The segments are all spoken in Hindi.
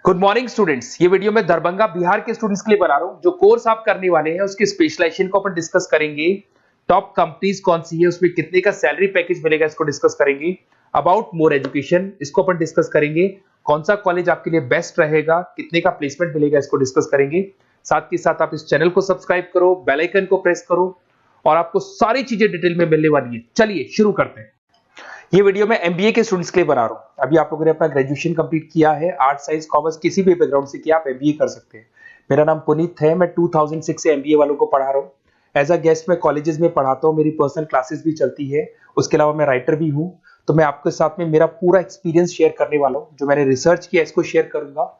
Good morning students. ये वीडियो मैं दरभंगा बिहार के स्टूडेंट्स के लिए बना रहा हूँ। जो कोर्स आप करने वाले हैं उसकी स्पेशलाइजेशन को अपन डिस्कस करेंगे। टॉप कंपनीज कौन सी है, उसमें कितने का सैलरी पैकेज मिलेगा, इसको डिस्कस करेंगे। अबाउट मोर एजुकेशन, इसको अपन डिस्कस करेंगे। कौन सा कॉलेज आपके लिए बेस्ट रहेगा, कितने का प्लेसमेंट मिलेगा, इसको डिस्कस करेंगे। साथ के साथ आप इस चैनल को सब्सक्राइब करो, बेल आइकन को प्रेस करो और आपको सारी चीजें डिटेल में मिलने वाली है। चलिए शुरू करते हैं। ये वीडियो मैं एमबीए के स्टूडेंट्स के लिए बना रहा हूं। अभी आप लोगों ने अपना ग्रेजुएशन कंप्लीट किया है, आर्ट साइंस कॉमर्स किसी भी बैकग्राउंड से किया, आप एमबीए कर सकते हैं। मेरा नाम पुनीत है, मैं 2006 से एमबीए वालों को पढ़ा रहा हूँ। एज अ गेस्ट मैं कॉलेजेस में पढ़ाता हूँ, मेरी पर्सनल क्लासेस भी चलती है। उसके अलावा मैं राइटर भी हूँ। तो मैं आपके साथ में मेरा पूरा एक्सपीरियंस शेयर करने वाला हूँ। जो मैंने रिसर्च किया इसको शेयर करूंगा।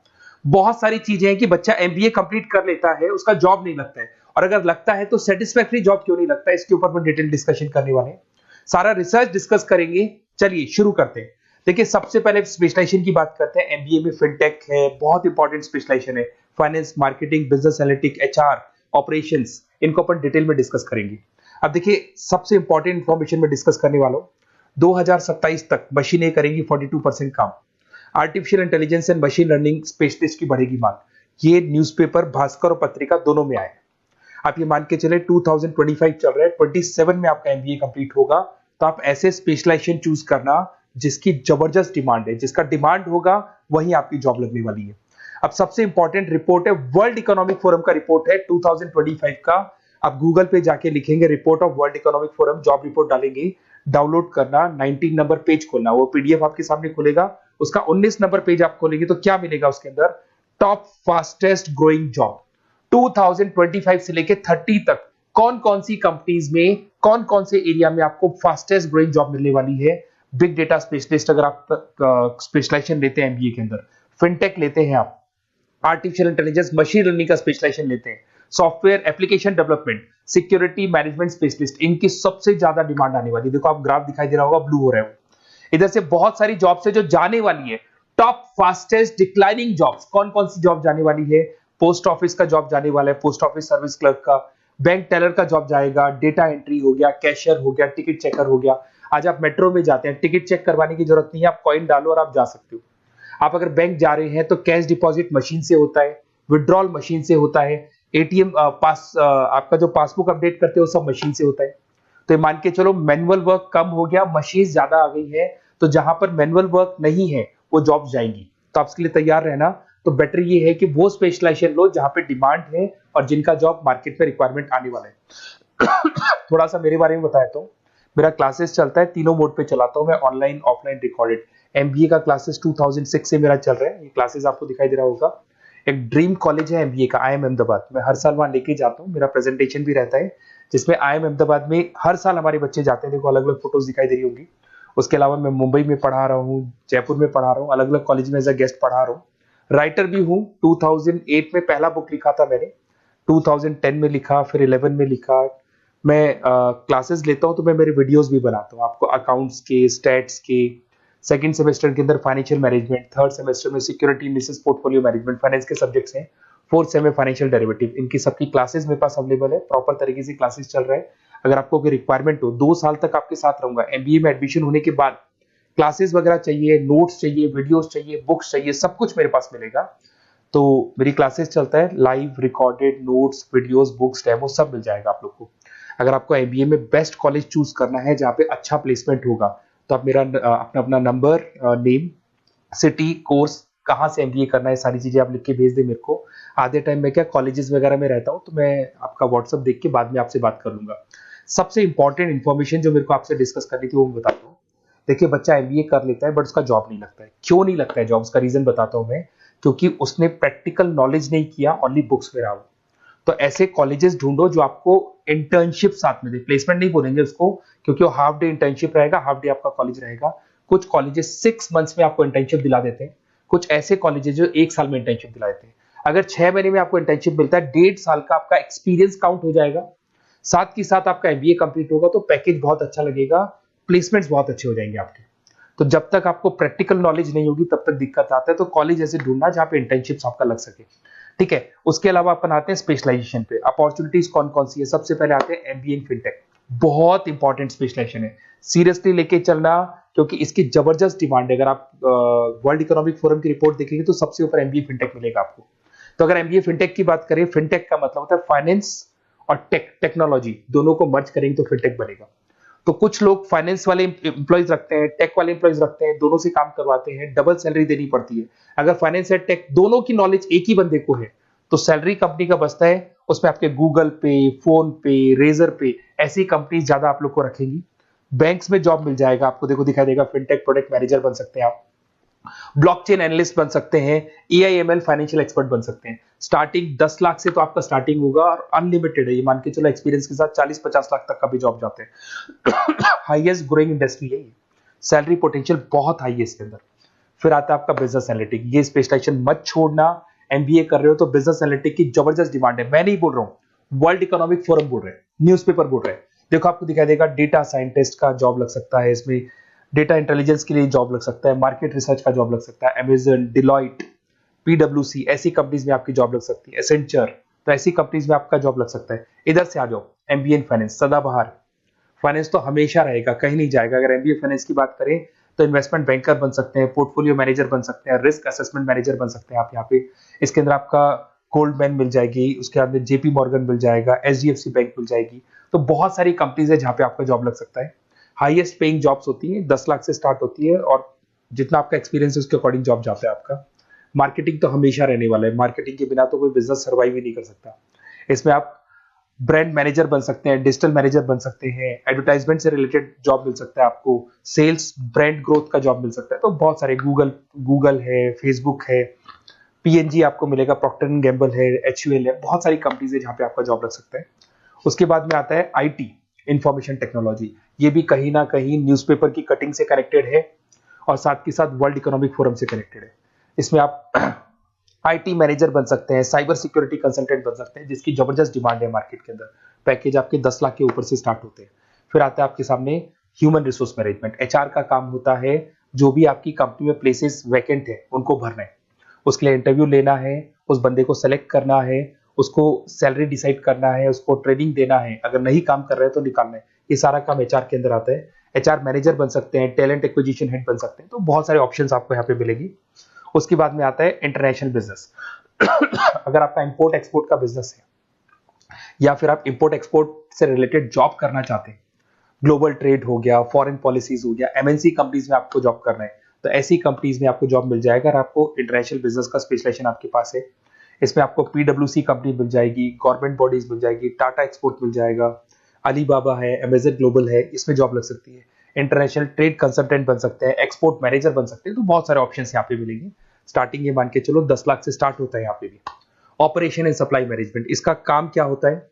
बहुत सारी चीजें हैं कि बच्चा एमबीए कंप्लीट कर लेता है, उसका जॉब नहीं लगता है, और अगर लगता है तो सेटिस्फैक्टरी जॉब क्यों नहीं लगता है, इसके ऊपर मैं डिटेल डिस्कशन करने वाले हैं। सारा रिसर्च डिस्कस करेंगे। चलिए शुरू करते हैं। देखिए, सबसे पहले स्पेशलाइजेशन की बात करते हैं। एमबीए में फिनटेक है, बहुत इंपॉर्टेंट स्पेशलाइजेशन है। Finance, marketing, business analytic, HR, operations, इनको अपन डिटेल में डिस्कस करेंगे। अब देखिए, सबसे इंपॉर्टेंट इंफॉर्मेशन में डिस्कस करने वाला हूं। 2027 तक मशीनें करेंगी 42% काम। Artificial intelligence and machine learning specialist की बढ़ेगी मांग। ये न्यूज़पेपर, भास्कर और पत्रिका दोनों में आए। आप ये मान के चले 2025 चल रहा है, 27 में आपका एमबीए कंप्लीट होगा। तो आप ऐसे स्पेशलाइजेशन चूज करना जिसकी जबरदस्त डिमांड है, जिसका डिमांड होगा वही आपकी जॉब लगने वाली है। अब सबसे इंपॉर्टेंट रिपोर्ट है, वर्ल्ड इकोनॉमिक फोरम का रिपोर्ट है 2025 का। आप गूगल पे जाके लिखेंगे report of world economic forum, job report डालेंगे, डाउनलोड करना, 19 नंबर पेज खोलना, वो पीडीएफ आपके सामने खुलेगा। उसका 19 नंबर पेज आप खोलेंगे तो क्या मिलेगा उसके अंदर, टॉप फास्टेस्ट ग्रोइंग जॉब 2025 से लेके 30 तक कौन कौन सी कंपनीज में, कौन कौन से एरिया में आपको फास्टेस्ट ग्रोइंग जॉब मिलने वाली है। बिग डेटा स्पेशलिस्ट अगर आप स्पेशलाइजेशन लेते हैं एमबीए के अंदर, फिनटेक लेते हैं आप, आर्टिफिशियल इंटेलिजेंस मशीन लर्निंग का स्पेशलाइजेशन लेते हैं, software application development, security management specialist, इनकी सबसे ज्यादा डिमांड आने वाली है। देखो आप ग्राफ दिखाई दे रहा होगा, ब्लू हो रहा है। इधर से बहुत सारी जॉब्स है जो जाने वाली है। टॉप फास्टेस्ट डिक्लाइनिंग जॉब्स, कौन कौन सी जॉब जाने वाली है। पोस्ट ऑफिस का जॉब जाने वाला है, पोस्ट ऑफिस सर्विस क्लर्क का, बैंक टेलर का जॉब जाएगा, डेटा एंट्री हो गया, कैशियर हो गया, टिकट चेकर हो गया। आज आप मेट्रो में जाते हैं, टिकट चेक करवाने की जरूरत नहीं है, आप कॉइन डालो और आप जा सकते हो। आप अगर बैंक जा रहे हैं तो कैश डिपॉजिट मशीन से होता है, विड्रॉल मशीन से होता है, एटीएम पास आपका जो पासबुक अपडेट करते हो सब मशीन से होता है। तो मान के चलो मैनुअल वर्क कम हो गया, मशीन ज्यादा आ गई है। तो जहां पर मैनुअल वर्क नहीं है वो जॉब जाएंगी। तो आप इसके लिए तैयार रहना। तो बेटर ये है कि वो स्पेशलाइजेशन लो जहां पे डिमांड है और जिनका जॉब मार्केट में रिक्वायरमेंट आने वाला है। थोड़ा सा मेरे बारे में बताया तो मेरा क्लासेस चलता है, तीनों मोड पे चलाता हूं मैं, ऑनलाइन, ऑफलाइन, रिकॉर्डेड। एमबीए का क्लासेस 2006 से मेरा चल रहा है। ये क्लासेस आपको दिखाई दे रहा होगा। एक ड्रीम कॉलेज है एमबीए का, आईएम अहमदाबाद। मैं हर साल वहां लेके जाता हूँ, मेरा प्रेजेंटेशन भी रहता है जिसमें आईएम अहमदाबाद में हर साल हमारे बच्चे जाते हैं। देखो अलग अलग फोटोज दिखाई दे रही होंगी। उसके अलावा मैं मुंबई में पढ़ा रहा हूँ, जयपुर में पढ़ा रहा हूँ, अलग अलग कॉलेज में एज अ गेस्ट पढ़ा रहा हूँ। राइटर भी हूँ। 2008 में पहला बुक लिखा था मैंने, 2010 में लिखा, फिर 11 में लिखा। मैं क्लासेस लेता हूँ तो मैं मेरे वीडियोस भी बनाता हूँ आपको, अकाउंट्स के, स्टैट्स के। सेकंड सेमेस्टर के अंदर फाइनेंशियल मैनेजमेंट, थर्ड सेमेस्टर में security analysis, portfolio management, finance के सब्जेक्ट्स हैं। फोर्थ सेम में फाइनेंशियल डेरिवेटिव। इनकी सबकी क्लासेस मेरे पास अवेलेबल है, प्रॉपर तरीके से क्लासेस चल रहा है। अगर आपको कोई रिक्वायरमेंट हो, 2 साल तक आपके साथ रहूंगा। एमबीए में एडमिशन होने के बाद क्लासेस वगैरह चाहिए, नोट्स चाहिए, वीडियोस चाहिए, बुक्स चाहिए, सब कुछ मेरे पास मिलेगा। तो मेरी क्लासेस चलता है live, recorded, notes, videos, books, demo सब मिल जाएगा आप लोग को। अगर आपको एमबीए में बेस्ट कॉलेज चूज करना है जहाँ पे अच्छा प्लेसमेंट होगा, तो आप मेरा अपना अपना नंबर, नेम, सिटी, कोर्स, कहाँ से एमबीए करना है, सारी चीजें आप लिख के भेज दे मेरे को। आधे टाइम में क्या कॉलेजेस वगैरह में रहता हूँ, तो मैं आपका व्हाट्सअप देख के बाद में आपसे बात कर लूंगा। सबसे इंपॉर्टेंट इन्फॉर्मेशन जो मेरे को आपसे डिस्कस करनी थी वो मैं बताता हूँ। देखिए, बच्चा एमबीए कर लेता है बट उसका जॉब नहीं लगता है। क्यों नहीं लगता है जॉब, उसका रीजन बताता हूँ मैं। क्योंकि उसने प्रैक्टिकल नॉलेज नहीं किया, ओनली बुक्स में रहा। तो ऐसे कॉलेजेस ढूंढो जो आपको इंटर्नशिप साथ में दे। प्लेसमेंट नहीं बोलेंगे उसको, क्योंकि वो हाफ डे इंटर्नशिप रहेगा, हाफ डे आपका कॉलेज रहेगा। कुछ कॉलेजेस 6 मंथ्स में आपको इंटर्नशिप दिला देते हैं, कुछ ऐसे कॉलेजेस जो 1 साल में इंटर्नशिप दिला देते हैं। अगर 6 महीने में आपको इंटर्नशिप मिलता है, 1.5 साल का आपका एक्सपीरियंस काउंट हो जाएगा। साथ ही साथ आपका एमबीए कंप्लीट होगा तो पैकेज बहुत अच्छा लगेगा, प्लेसमेंट्स बहुत अच्छे हो जाएंगे आपके। तो जब तक आपको प्रैक्टिकल नॉलेज नहीं होगी तब तक दिक्कत आता है। तो कॉलेज ऐसे ढूंढना जहां पे इंटर्नशिप आपका लग सके, ठीक है। उसके अलावा अपन आते हैं स्पेशलाइजेशन पे। अपॉर्चुनिटीज कौन कौन सी है, सबसे पहले आते हैं एमबीए इन फिनटेक। बहुत इंपॉर्टेंट स्पेशलाइजेशन है, सीरियसली लेके चलना, क्योंकि इसकी जबरदस्त डिमांड है। अगर आप वर्ल्ड इकोनॉमिक फोरम की रिपोर्ट देखेंगे तो सबसे ऊपर एमबीए फिनटेक मिलेगा आपको। तो अगर एमबीए फिनटेक की बात करें, फिनटेक का मतलब होता है फाइनेंस और टेक्नोलॉजी, दोनों को मर्ज करेंगे तो फिनटेक बनेगा। तो कुछ लोग फाइनेंस वाले एम्प्लॉइज रखते हैं, टेक वाले एम्प्लॉइज रखते हैं, दोनों से काम करवाते हैं, डबल सैलरी देनी पड़ती है। अगर फाइनेंस या टेक दोनों की नॉलेज एक ही बंदे को है तो सैलरी कंपनी का बचता है, उसमें आपके गूगल पे, फोन पे, रेजर पे, ऐसी कंपनी ज्यादा आप लोग को रखेंगी। बैंक्स में जॉब मिल जाएगा आपको, देखो दिखाई देगा, फिनटेक प्रोडक्ट मैनेजर बन सकते हैं आप, ब्लॉकचेन एनालिस्ट बन सकते हैं, एआईएमएल फाइनेंशियल एक्सपर्ट बन सकते हैं। स्टार्टिंग 10 लाख से तो आपका स्टार्टिंग होगा और अनलिमिटेड है, ये मान के चलो एक्सपीरियंस के साथ 40-50 लाख तक का भी जॉब जाते हैं। हाईएस्ट ग्रोइंग इंडस्ट्री है ये, सैलरी पोटेंशियल बहुत हाई है इसके अंदर। फिर आता है आपका बिजनेस एनालिटिक, ये स्पेशलाइजेशन मत छोड़ना। एमबीए कर रहे हो तो बिजनेस एनालिटिक की जबरदस्त डिमांड है। मैं नहीं बोल रहा हूं, वर्ल्ड इकोनॉमिक फोरम बोल रहे हैं, न्यूज़पेपर बोल रहे हैं। देखो आपको दिखाई देगा, डेटा साइंटिस्ट का जॉब लग सकता है इसमें, डेटा इंटेलिजेंस के लिए जॉब लग सकता है, मार्केट रिसर्च का जॉब लग सकता है, अमेजन, डिलॉइट, पीडब्ल्यूसी, ऐसी कंपनीज में आपकी जॉब लग सकती है, एसेंचर, तो ऐसी कंपनीज में आपका जॉब लग सकता है। इधर से आ जाओ, एमबीए इन फाइनेंस, सदाबहार, फाइनेंस तो हमेशा रहेगा, कहीं नहीं जाएगा। अगर एमबीए फाइनेंस की बात करें तो इन्वेस्टमेंट बैंकर बन सकते हैं, पोर्टफोलियो मैनेजर बन सकते हैं, रिस्क असेसमेंट मैनेजर बन सकते हैं आप यहाँ पे। इसके अंदर आपका गोल्डमैन मिल जाएगी, उसके बाद में जेपी मॉर्गन मिल जाएगा, एचडीएफसी बैंक मिल जाएगी। तो बहुत सारी कंपनीज है जहाँ पे आपका जॉब लग सकता है। हाईएस्ट पेइंग जॉब्स होती है, 10 लाख से स्टार्ट होती है, और जितना आपका एक्सपीरियंस है उसके अकॉर्डिंग जॉब जाता है आपका। मार्केटिंग तो हमेशा रहने वाला है, मार्केटिंग के बिना तो कोई बिजनेस सर्वाइव ही नहीं कर सकता। इसमें आप ब्रांड मैनेजर बन सकते हैं, डिजिटल मैनेजर बन सकते हैं, एडवर्टाइजमेंट से रिलेटेड जॉब मिल सकता है आपको, सेल्स ब्रांड ग्रोथ का जॉब मिल सकता है। तो बहुत सारे, गूगल है, फेसबुक है, पीएनजी आपको मिलेगा, प्रॉक्टर एंड गैम्बल है, एचयूएल है, बहुत सारी कंपनीज है जहां पे आपका जॉब लग सकता है। उसके बाद में आता है आईटी, इंफॉर्मेशन टेक्नोलॉजी, ये भी कहीं ना कहीं न्यूज़पेपर की कटिंग से कनेक्टेड है और साथ के साथ वर्ल्ड इकोनॉमिक फोरम से कनेक्टेड है। इसमें आप आईटी मैनेजर बन सकते हैं, साइबर सिक्योरिटी कंसल्टेंट बन सकते हैं, जिसकी जबरदस्त डिमांड है मार्केट के अंदर। पैकेज आपके 10 लाख के ऊपर से स्टार्ट होते हैं। फिर आता है आपके सामने ह्यूमन रिसोर्स मैनेजमेंट, एचआर का काम होता है, जो भी आपकी कंपनी में प्लेसेस वैकेंट है उनको भरना है, उसके लिए इंटरव्यू लेना है, उस बंदे को सेलेक्ट करना है, उसको सैलरी डिसाइड करना है, उसको ट्रेनिंग देना है, अगर नहीं काम कर रहे हैं तो निकालना है। ये सारा काम एचआर के अंदर आता है। एचआर मैनेजर बन सकते हैं, टैलेंट एक्विजिशन हेड बन सकते हैं। तो बहुत सारे ऑप्शंस आपको यहाँ पे मिलेगी। उसके बाद में आता है इंटरनेशनल बिजनेस। अगर आपका इंपोर्ट एक्सपोर्ट का बिजनेस है या फिर आप इंपोर्ट एक्सपोर्ट से रिलेटेड जॉब करना चाहते हैं, ग्लोबल ट्रेड हो गया, फॉरेन पॉलिसीज हो गया, एमएनसी कंपनीज में आपको जॉब करना है, तो ऐसी कंपनीज में आपको जॉब मिल जाएगा। अगर आपको इंटरनेशनल बिजनेस का स्पेशलाइजेशन आपके पास है, इसमें आपको पीडब्ल्यूसी कंपनी मिल जाएगी, गवर्नमेंट बॉडीज मिल जाएगी, टाटा एक्सपोर्ट मिल जाएगा, अलीबाबा है, अमेजन ग्लोबल है, इसमें जॉब लग सकती है। इंटरनेशनल ट्रेड कंसल्टेंट बन सकते हैं, एक्सपोर्ट मैनेजर बन सकते हैं। तो बहुत सारे ऑप्शन यहाँ पे मिलेंगे। स्टार्टिंग ये मान के चलो 10 लाख से स्टार्ट होता है यहाँ पे भी। ऑपरेशन एंड सप्लाई मैनेजमेंट, इसका काम क्या होता है?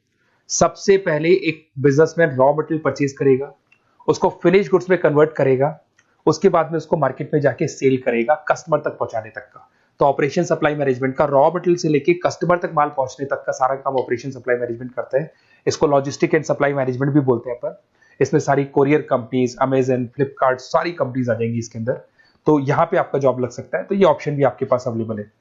सबसे पहले एक बिजनेसमैन रॉ मटेरियल परचेज करेगा, उसको फिनिश गुड्स में कन्वर्ट करेगा, उसके बाद में उसको मार्केट में जाके सेल करेगा, कस्टमर तक पहुंचाने तक का। तो ऑपरेशन सप्लाई मैनेजमेंट का रॉ मटेरियल से लेके कस्टमर तक माल पहुंचने तक का सारा काम ऑपरेशन सप्लाई मैनेजमेंट करता है। इसको लॉजिस्टिक एंड सप्लाई मैनेजमेंट भी बोलते हैं अपन। इसमें सारी कोरियर कंपनीज, अमेजन, फ्लिपकार्ट, सारी कंपनीज आ जाएंगी इसके अंदर। तो यहाँ पे आपका जॉब लग सकता है। तो ये ऑप्शन भी आपके पास अवेलेबल है।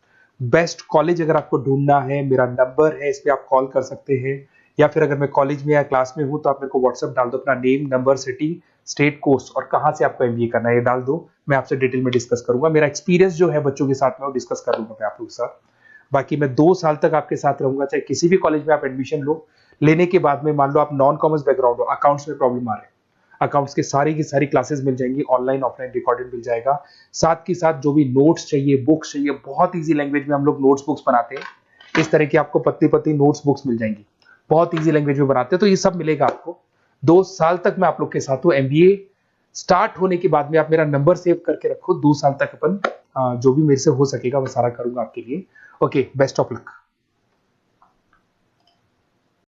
बेस्ट कॉलेज अगर आपको ढूंढना है, मेरा नंबर है, इस पे आप कॉल कर सकते हैं, या फिर अगर मैं कॉलेज में या क्लास में हूं तो आप मेरे को व्हाट्सएप डाल दो, अपना name, number, city, state, course और कहां से आपको एमबीए करना है ये डाल दो। मैं आपसे डिटेल में डिस्कस करूंगा। मेरा एक्सपीरियंस जो है बच्चों के साथ में वो डिस्कस कर लूंगा मैं आप लोगों के साथ। बाकी मैं 2 साल तक आपके साथ रहूंगा, चाहे किसी भी कॉलेज में आप एडमिशन लो। लेने के बाद में मान लो आप नॉन कॉमर्स बैकग्राउंड हो, अकाउंट्स में प्रॉब्लम आ रहा है, अकाउंट्स की सारी क्लासेस मिल जाएंगी, ऑनलाइन ऑफलाइन रिकॉर्डेड मिल जाएगा। साथ के साथ जो भी नोट्स चाहिए, बुक्स चाहिए, बहुत ईजी लैंग्वेज में हम लोग नोट्स बुक्स बनाते हैं। इस तरह की आपको पतली पतली नोट्स बुक्स मिल जाएंगी, बहुत ईजी लैंग्वेज में बनाते हैं। तो ये सब मिलेगा आपको। 2 साल तक मैं आप लोग के साथ हूँ। एमबीए स्टार्ट होने के बाद में आप मेरा नंबर सेव करके रखो। 2 साल तक अपन जो भी मेरे से हो सकेगा वो सारा करूंगा आपके लिए। Okay, best of luck.